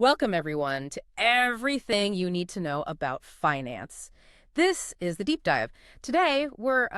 Welcome, everyone, to everything you need to know about finance. This is the deep dive. Today, we're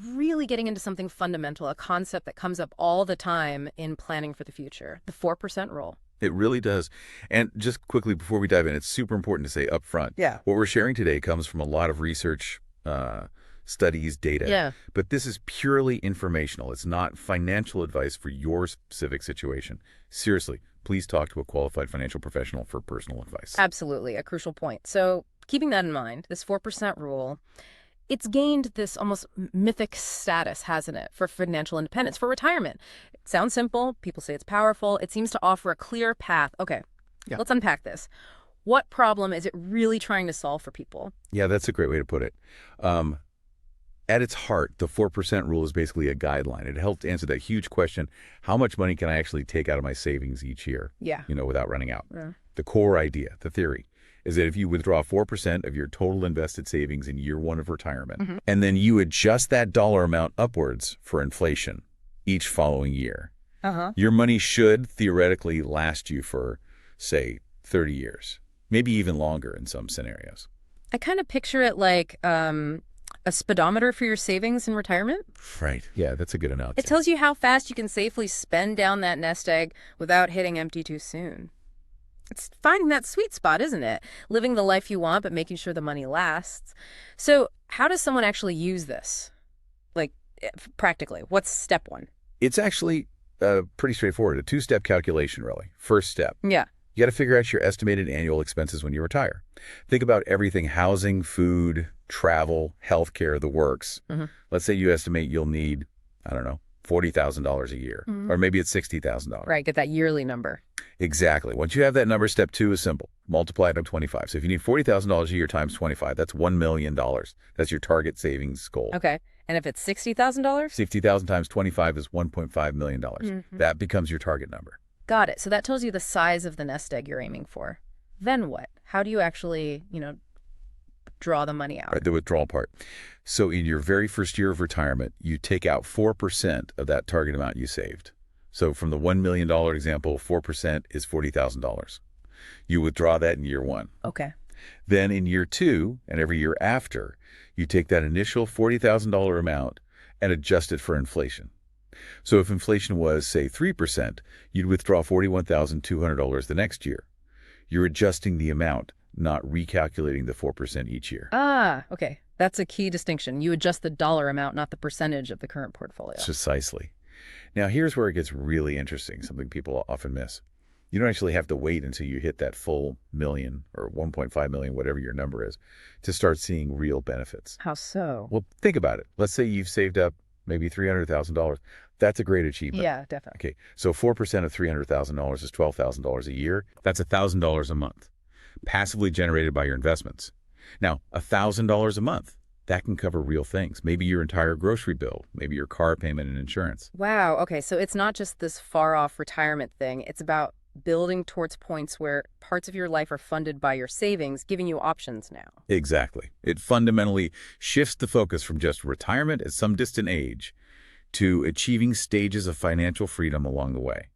really getting into something fundamental, a concept that comes up all the time in planning for the future, the 4% rule. It really does. And just quickly before we dive in, it's super important to say up front, Yeah. what we're sharing today comes from a lot of research, studies, data. Yeah. But this is purely informational. It's not financial advice for your specific situation. Seriously, please talk to a qualified financial professional for personal advice. Absolutely, a crucial point. So, keeping that in mind, this 4% rule, it's gained this almost mythic status, hasn't it, for financial independence, for retirement. It sounds simple. People say it's powerful. It seems to offer a clear path. Okay, Yeah. let's unpack this. What problem is it really trying to solve for people? Yeah, that's a great way to put it. At its heart, the 4% rule is basically a guideline. It helped answer that huge question, how much money can I actually take out of my savings each year, Yeah. without running out? Yeah. The core idea, the theory, is that if you withdraw 4% of your total invested savings in year one of retirement, and then you adjust that dollar amount upwards for inflation each following year, your money should theoretically last you for, say, 30 years, maybe even longer in some scenarios. I kind of picture it like a speedometer for your savings in retirement. Right. Yeah, that's a good analogy. It tells you how fast you can safely spend down that nest egg without hitting empty too soon. It's finding that sweet spot, isn't it? Living the life you want, but making sure the money lasts. So how does someone actually use this? Like, practically, what's step one? It's actually pretty straightforward, a two-step calculation, really. First step, Yeah. you got to figure out your estimated annual expenses when you retire. Think about everything: housing, food, travel, healthcare, the works. Let's say you estimate you'll need, I don't know, $40,000 a year, or maybe it's $60,000. Right, get that yearly number. Exactly. Once you have that number, step two is simple. Multiply it by 25. So if you need $40,000 a year times 25, that's $1 million. That's your target savings goal. Okay. And if it's $60,000? 60,000 times 25 is $1.5 million. That becomes your target number. Got it. So that tells you the size of the nest egg you're aiming for. Then what? How do you actually, draw the money out? Right, the withdrawal part. So in your very first year of retirement, you take out 4% of that target amount you saved. So from the $1 million example, 4% is $40,000. You withdraw that in year one. Okay. Then in year two, and every year after, you take that initial $40,000 amount and adjust it for inflation. So if inflation was, say, 3%, you'd withdraw $41,200 the next year. You're adjusting the amount, not recalculating the 4% each year. Ah, okay. That's a key distinction. You adjust the dollar amount, not the percentage of the current portfolio. Precisely. Now, here's where it gets really interesting, something people often miss. You don't actually have to wait until you hit that full million or 1.5 million, whatever your number is, to start seeing real benefits. How so? Well, think about it. Let's say you've saved up maybe $300,000. That's a great achievement. Yeah, definitely. Okay, so 4% of $300,000 is $12,000 a year. That's $1,000 a month, passively generated by your investments. Now, $1,000 a month, that can cover real things. Maybe your entire grocery bill, maybe your car payment and insurance. Wow. Okay. So it's not just this far off retirement thing. It's about building towards points where parts of your life are funded by your savings, giving you options now. Exactly. It fundamentally shifts the focus from just retirement at some distant age to achieving stages of financial freedom along the way.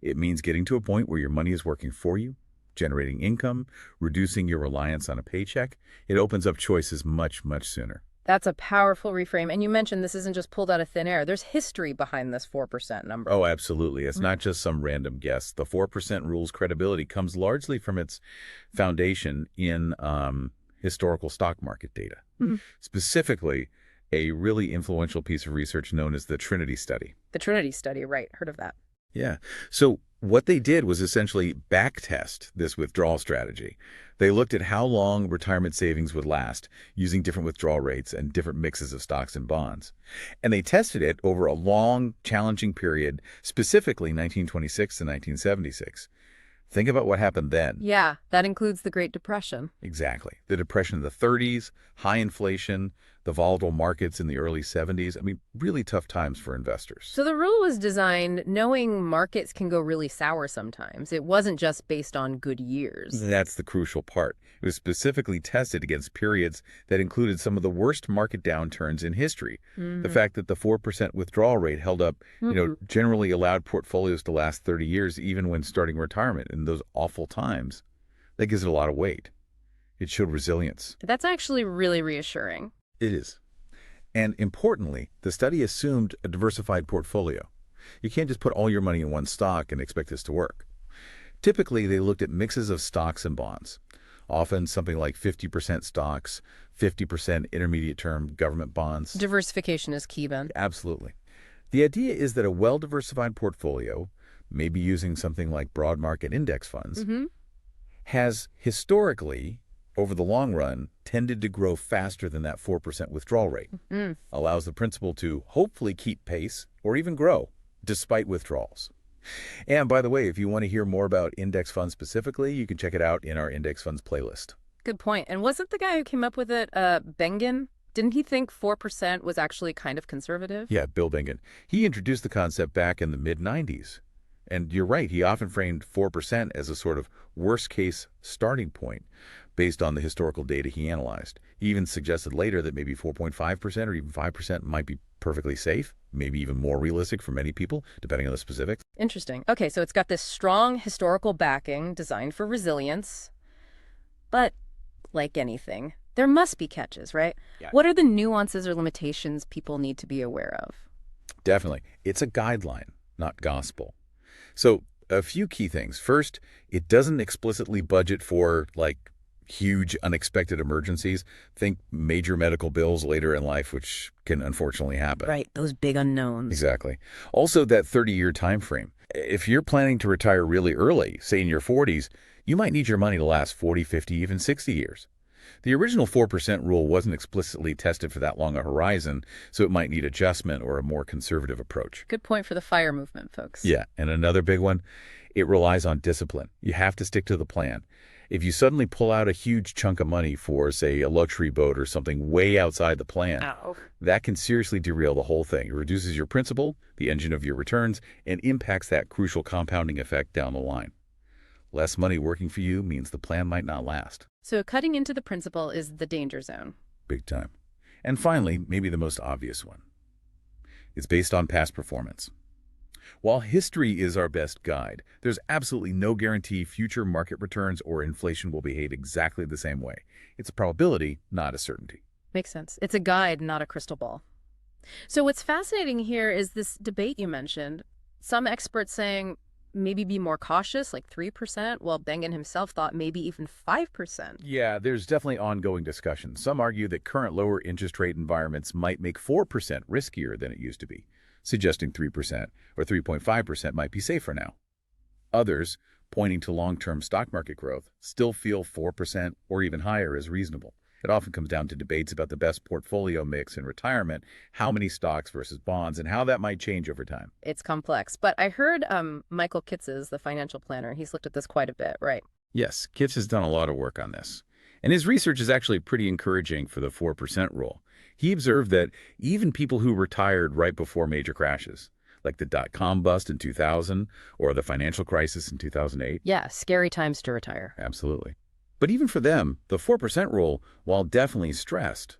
It means getting to a point where your money is working for you, generating income, reducing your reliance on a paycheck. It opens up choices much, much sooner. That's a powerful reframe. And you mentioned this isn't just pulled out of thin air. There's history behind this 4% number. Oh, absolutely. It's not just some random guess. The 4% rule's credibility comes largely from its foundation in historical stock market data. Specifically, a really influential piece of research known as the Trinity Study. The Trinity Study, right. Heard of that. Yeah. So what they did was essentially backtest this withdrawal strategy. They looked at how long retirement savings would last using different withdrawal rates and different mixes of stocks and bonds. And they tested it over a long, challenging period, specifically 1926 to 1976. Think about what happened then. Yeah, that includes the Great Depression. Exactly. The Depression of the 30s, high inflation, the volatile markets in the early 70s. I mean, really tough times for investors. So the rule was designed knowing markets can go really sour sometimes. It wasn't just based on good years. That's the crucial part. It was specifically tested against periods that included some of the worst market downturns in history. The fact that the 4% withdrawal rate held up, generally allowed portfolios to last 30 years even when starting retirement in those awful times. That gives it a lot of weight. It showed resilience. That's actually really reassuring. It is. And importantly, the study assumed a diversified portfolio. You can't just put all your money in one stock and expect this to work. Typically, they looked at mixes of stocks and bonds, often something like 50% stocks, 50% intermediate-term government bonds. Diversification is key, Ben. Absolutely. The idea is that a well-diversified portfolio, maybe using something like broad market index funds, has historically, over the long run, tended to grow faster than that 4% withdrawal rate. Allows the principal to hopefully keep pace or even grow despite withdrawals. And by the way, if you want to hear more about index funds specifically, you can check it out in our index funds playlist. Good point. And wasn't the guy who came up with it Bengen? Didn't he think 4% was actually kind of conservative? Yeah, Bill Bengen. He introduced the concept back in the mid-90s. And you're right, he often framed 4% as a sort of worst-case starting point based on the historical data he analyzed. He even suggested later that maybe 4.5% or even 5% might be perfectly safe, maybe even more realistic for many people, depending on the specifics. Interesting. Okay, so it's got this strong historical backing designed for resilience. But like anything, there must be catches, right? Yeah. What are the nuances or limitations people need to be aware of? Definitely. It's a guideline, not gospel. So a few key things. First, it doesn't explicitly budget for, like, huge unexpected emergencies. Think major medical bills later in life, which can unfortunately happen. Right, those big unknowns. Exactly. Also, that 30-year time frame. If you're planning to retire really early, say in your 40s, you might need your money to last 40, 50, even 60 years. The original 4% rule wasn't explicitly tested for that long a horizon, so it might need adjustment or a more conservative approach. Good point for the FIRE movement, folks. Yeah, and another big one, it relies on discipline. You have to stick to the plan. If you suddenly pull out a huge chunk of money for, say, a luxury boat or something way outside the plan, that can seriously derail the whole thing. It reduces your principal, the engine of your returns, and impacts that crucial compounding effect down the line. Less money working for you means the plan might not last. So cutting into the principal is the danger zone. Big time. And finally, maybe the most obvious one. It's based on past performance. While history is our best guide, there's absolutely no guarantee future market returns or inflation will behave exactly the same way. It's a probability, not a certainty. Makes sense. It's a guide, not a crystal ball. So what's fascinating here is this debate you mentioned. Some experts saying maybe be more cautious, like 3%, while Bengen himself thought maybe even 5%. Yeah, there's definitely ongoing discussion. Some argue that current lower interest rate environments might make 4% riskier than it used to be, suggesting 3% or 3.5% might be safer now. Others, pointing to long-term stock market growth, still feel 4% or even higher is reasonable. It often comes down to debates about the best portfolio mix in retirement, how many stocks versus bonds, and how that might change over time. It's complex. But I heard Michael Kitzes, the financial planner, he's looked at this quite a bit, right? Yes, Kitz has done a lot of work on this. And his research is actually pretty encouraging for the 4% rule. He observed that even people who retired right before major crashes, like the dot-com bust in 2000 or the financial crisis in 2008. Yeah, scary times to retire. Absolutely. But even for them, the 4% rule, while definitely stressed,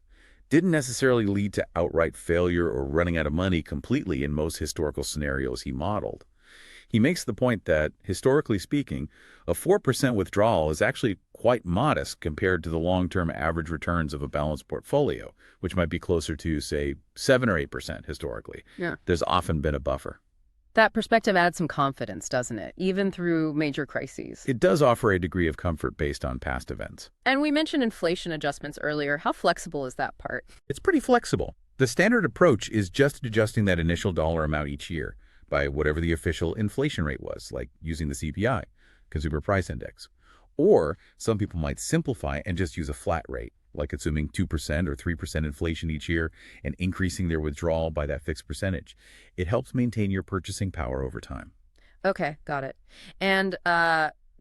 didn't necessarily lead to outright failure or running out of money completely in most historical scenarios he modeled. He makes the point that, historically speaking, a 4% withdrawal is actually quite modest compared to the long-term average returns of a balanced portfolio, which might be closer to, say, 7 or 8% historically. Yeah. There's often been a buffer. That perspective adds some confidence, doesn't it? Even through major crises. It does offer a degree of comfort based on past events. And we mentioned inflation adjustments earlier. How flexible is that part? It's pretty flexible. The standard approach is just adjusting that initial dollar amount each year by whatever the official inflation rate was, like using the CPI, Consumer Price Index. Or some people might simplify and just use a flat rate, like assuming 2% or 3% inflation each year and increasing their withdrawal by that fixed percentage. It helps maintain your purchasing power over time. Okay, got it. And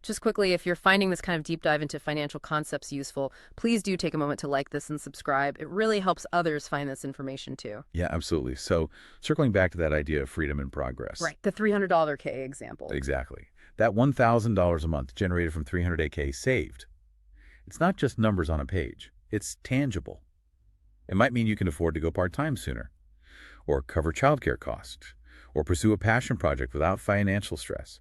Just quickly, if you're finding this kind of deep dive into financial concepts useful, please do take a moment to like this and subscribe. It really helps others find this information too. Yeah, absolutely. So circling back to that idea of freedom and progress. Right. The $300 K example. Exactly. That $1,000 a month generated from 300K saved. It's not just numbers on a page. It's tangible. It might mean you can afford to go part-time sooner, or cover childcare costs, or pursue a passion project without financial stress.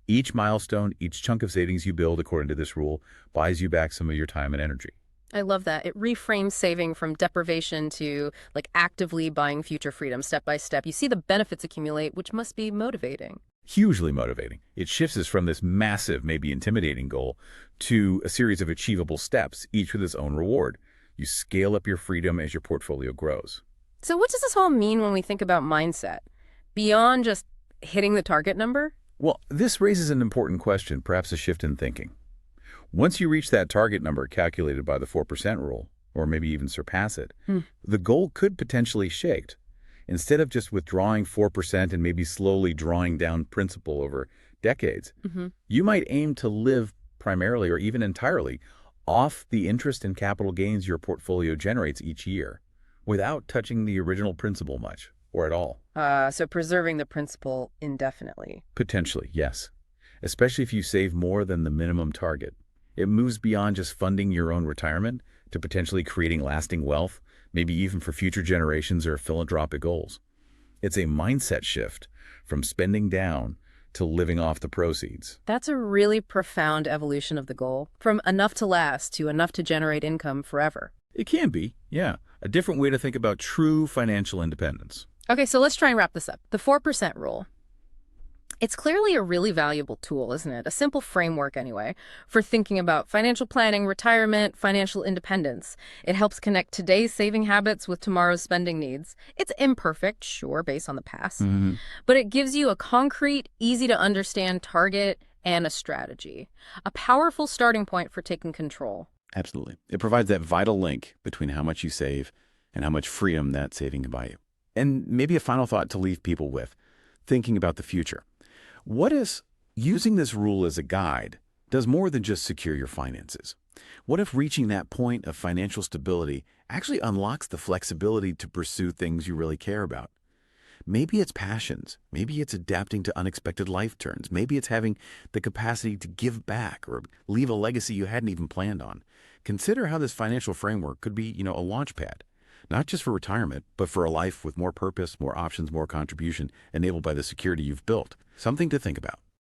Each milestone, each chunk of savings you build according to this rule buys you back some of your time and energy. I love that. It reframes saving from deprivation to actively buying future freedom step by step. You see the benefits accumulate, which must be motivating. Hugely motivating. It shifts us from this massive, maybe intimidating goal to a series of achievable steps, each with its own reward. You scale up your freedom as your portfolio grows. So what does this all mean when we think about mindset? Beyond just hitting the target number? Well, this raises an important question, perhaps a shift in thinking. Once you reach that target number calculated by the 4% rule, or maybe even surpass it, the goal could potentially shift. Instead of just withdrawing 4% and maybe slowly drawing down principal over decades, you might aim to live primarily or even entirely off the interest and capital gains your portfolio generates each year without touching the original principal much or at all. So preserving the principal indefinitely. Potentially, yes. Especially if you save more than the minimum target. It moves beyond just funding your own retirement to potentially creating lasting wealth, maybe even for future generations or philanthropic goals. It's a mindset shift from spending down to living off the proceeds. That's a really profound evolution of the goal, from enough to last to enough to generate income forever. It can be, yeah. A different way to think about true financial independence. Okay, so let's try and wrap this up. The 4% rule. It's clearly a really valuable tool, isn't it? A simple framework, anyway, for thinking about financial planning, retirement, financial independence. It helps connect today's saving habits with tomorrow's spending needs. It's imperfect, sure, based on the past, but it gives you a concrete, easy-to-understand target and a strategy. A powerful starting point for taking control. Absolutely. It provides that vital link between how much you save and how much freedom that saving can buy you. And maybe a final thought to leave people with, thinking about the future. What if using this rule as a guide does more than just secure your finances? What if reaching that point of financial stability actually unlocks the flexibility to pursue things you really care about? Maybe it's passions. Maybe it's adapting to unexpected life turns. Maybe it's having the capacity to give back or leave a legacy you hadn't even planned on. Consider how this financial framework could be, a launch pad, not just for retirement, but for a life with more purpose, more options, more contribution, enabled by the security you've built. Something to think about.